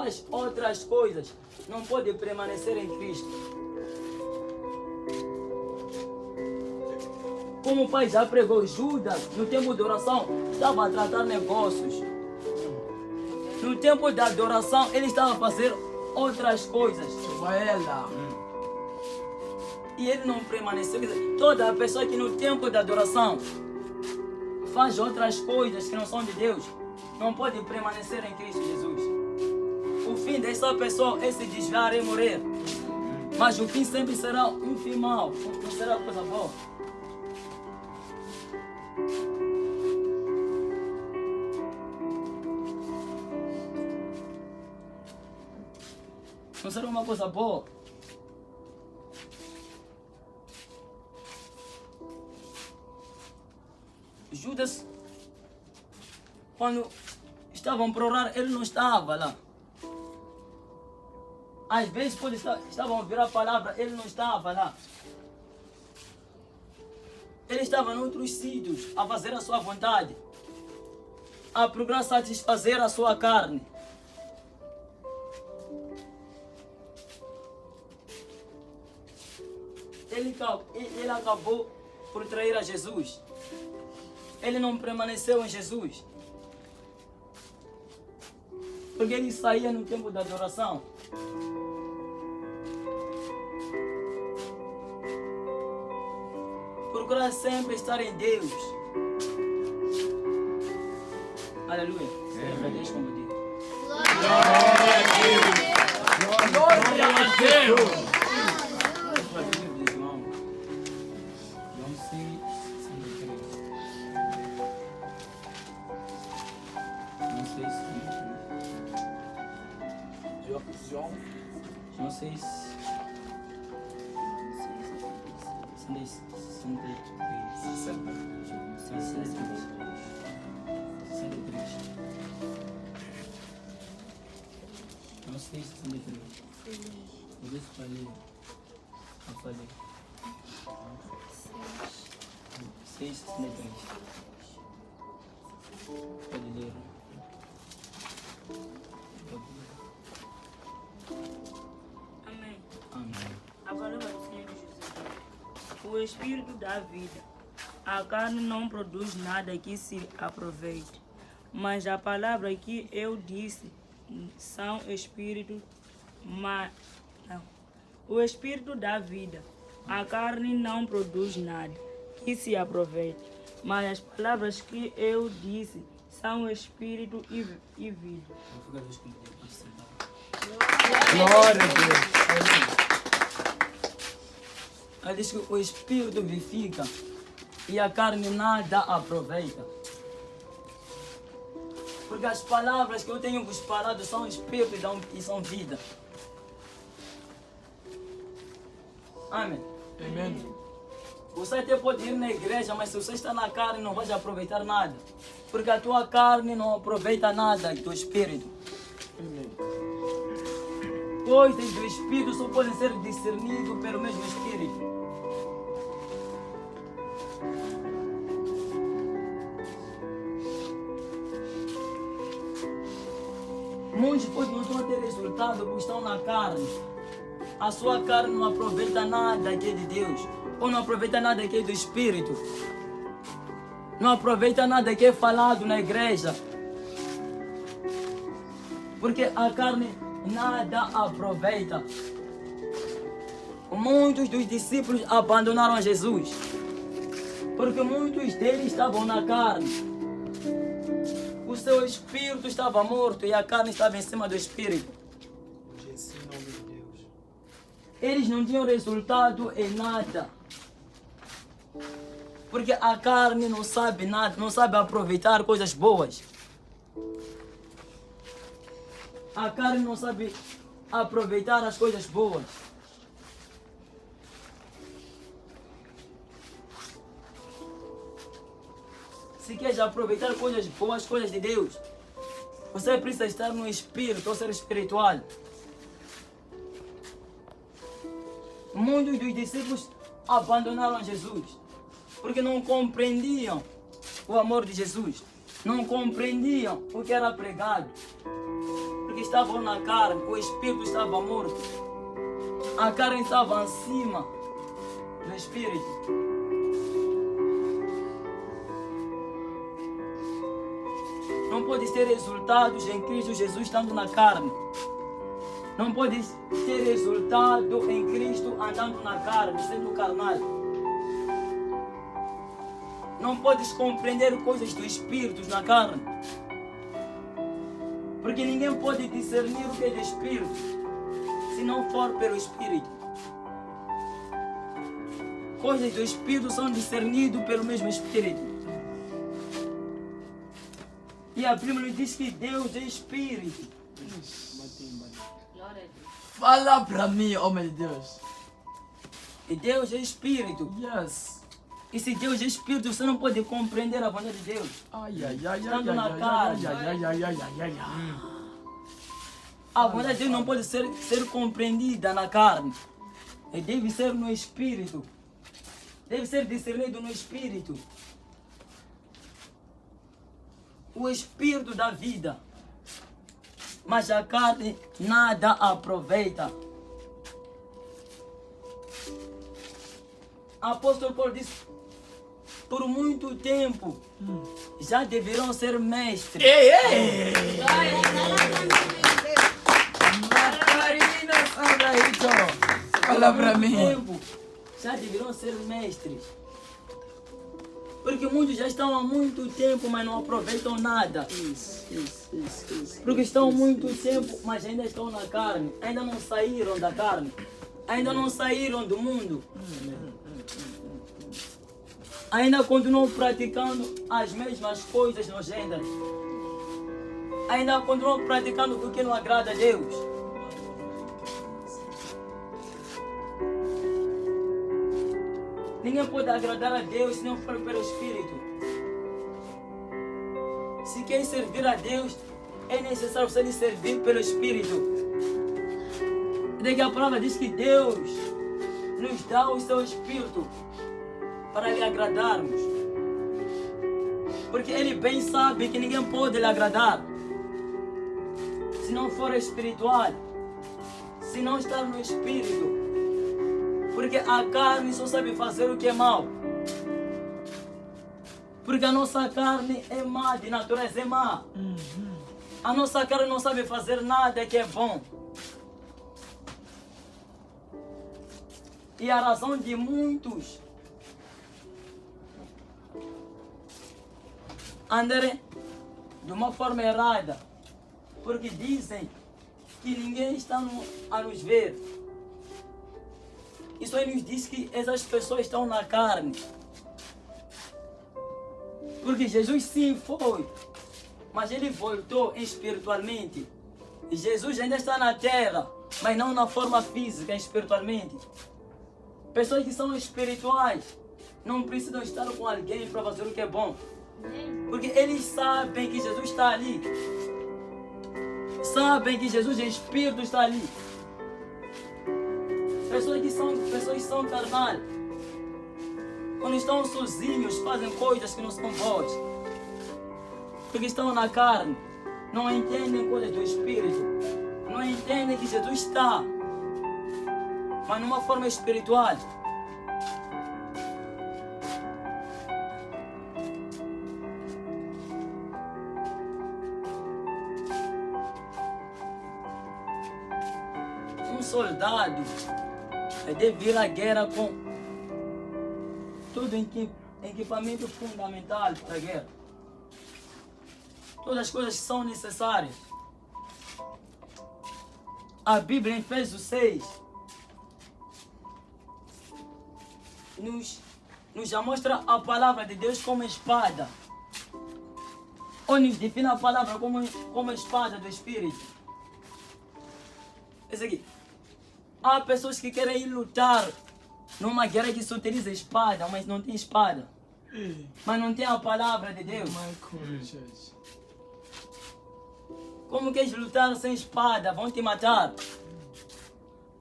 faz outras coisas não pode permanecer em Cristo. Como o pai já pregou, Judas, no tempo de oração, estava a tratar negócios. No tempo da adoração, ele estava a fazer outras coisas. E ele não permaneceu. Toda pessoa que no tempo da adoração faz outras coisas que não são de Deus, não pode permanecer em Cristo Jesus. O fim dessa pessoa é se desviar e morrer. Mas o fim sempre será um fim mau, não será coisa boa. Não será uma coisa boa. Judas, quando estavam para orar, ele não estava lá. Às vezes, quando estavam a ouvir a palavra, ele não estava lá. Ele estava em outros sítios, a fazer a sua vontade, a procurar satisfazer a sua carne. Ele acabou por trair a Jesus. Ele não permaneceu em Jesus. Porque ele saía no tempo da adoração. Procurar sempre estar em Deus. Aleluia. Serve a Deus como Deus. Glória a Deus. João 6, 63. Eu disse para ler. Eu falei. 6:63. Pode ler. Amém. Amém. A palavra do Senhor Jesus. O Espírito dá vida. A carne não produz nada que se aproveite. Mas a palavra que eu disse são Espírito, mas não. O Espírito dá vida. A carne não produz nada que se aproveite. Mas as palavras que eu disse são Espírito e vida. Glória a Deus. Ela diz que o Espírito vivifica e a carne nada aproveita. Porque as palavras que eu tenho vos falado são Espírito e são vida. Amém. Amém. Você até pode ir na igreja, mas se você está na carne não vai aproveitar nada. Porque a tua carne não aproveita nada do Espírito. Amém. Coisas do Espírito só podem ser discernidas pelo mesmo Espírito. Muitos não estão a ter resultado porque estão na carne. A sua carne não aproveita nada que é de Deus. Ou não aproveita nada que é do Espírito. Não aproveita nada que é falado na igreja. Porque a carne nada aproveita. Muitos dos discípulos abandonaram Jesus. Porque muitos deles estavam na carne. O seu espírito estava morto e a carne estava em cima do espírito. Eles não tinham resultado em nada. Porque a carne não sabe nada, não sabe aproveitar coisas boas. A carne não sabe aproveitar as coisas boas. Se queres aproveitar coisas boas, coisas de Deus, você precisa estar no espírito, ou ser espiritual. Muitos dos discípulos abandonaram Jesus, porque não compreendiam o amor de Jesus, não compreendiam o que era pregado, Porque estavam na carne, o espírito estava morto. A carne estava acima do espírito. Não podes ter resultados em Cristo Jesus estando na carne. Não podes ter resultado em Cristo andando na carne, sendo carnal. Não podes compreender coisas do Espírito na carne. Porque ninguém pode discernir o que é do Espírito se não for pelo Espírito. Coisas do Espírito são discernidas pelo mesmo Espírito. E a Bíblia nos diz que Deus é Espírito. Fala para mim, homem de Deus. E Deus é Espírito. Yes. E se Deus é Espírito, você não pode compreender a vontade de Deus. Ai, ai, ai, ai, Estando ai, na ai, carne. ai, ai, ai, ai, ai, ai, ai. A vontade de Deus não pode ser compreendida na carne. E deve ser no Espírito. Deve ser discernido no Espírito. O Espírito da vida. Mas a carne nada aproveita. Apóstolo Paulo disse: por muito tempo já deverão ser mestres. Ei, ei! Macarina Sandraito! Fala para mim. Tempo já deverão ser mestres. Porque muitos já estão há muito tempo, mas não aproveitam nada. Porque estão há muito tempo, mas ainda estão na carne. Ainda não saíram da carne. Ainda não saíram do mundo. Ainda continuam praticando as mesmas coisas nojentas. Ainda continuam praticando o que não agrada a Deus. Ninguém pode agradar a Deus se não for pelo Espírito. Se quer servir a Deus, é necessário você lhe servir pelo Espírito. Daí que a palavra diz que Deus nos dá o seu Espírito para lhe agradarmos. Porque Ele bem sabe que ninguém pode lhe agradar se não for espiritual, se não estar no Espírito. Porque a carne só sabe fazer o que é mal. Porque a nossa carne é má, de natureza é má. A nossa carne não sabe fazer nada que é bom. E a razão de muitos andarem de uma forma errada, porque dizem que ninguém está a nos ver. Isso aí nos diz que essas pessoas estão na carne. Porque Jesus sim foi, mas Ele voltou espiritualmente. E Jesus ainda está na terra, mas não na forma física, espiritualmente. Pessoas que são espirituais não precisam estar com alguém para fazer o que é bom. Porque eles sabem que Jesus está ali. Sabem que Jesus é Espírito, está ali. Pessoas que são carnais, quando estão sozinhos, fazem coisas que não são boas. Porque estão na carne, não entendem coisas do Espírito. Não entendem que Jesus está, mas numa forma espiritual. Um soldado deve ir à guerra com todo equipamento fundamental para a guerra. Todas as coisas que são necessárias. A Bíblia em Efésios 6 nos já mostra a palavra de Deus como espada. Ou nos define a palavra como espada do Espírito. Esse aqui. Há pessoas que querem ir lutar numa guerra que se utiliza espada, mas não tem espada. Mas não tem a palavra de Deus. Como queres lutar sem espada? Vão te matar.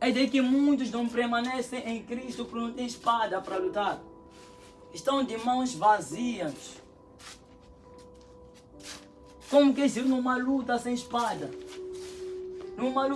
É daí que muitos não permanecem em Cristo porque não tem espada para lutar. Estão de mãos vazias. Como queres ir numa luta sem espada? numa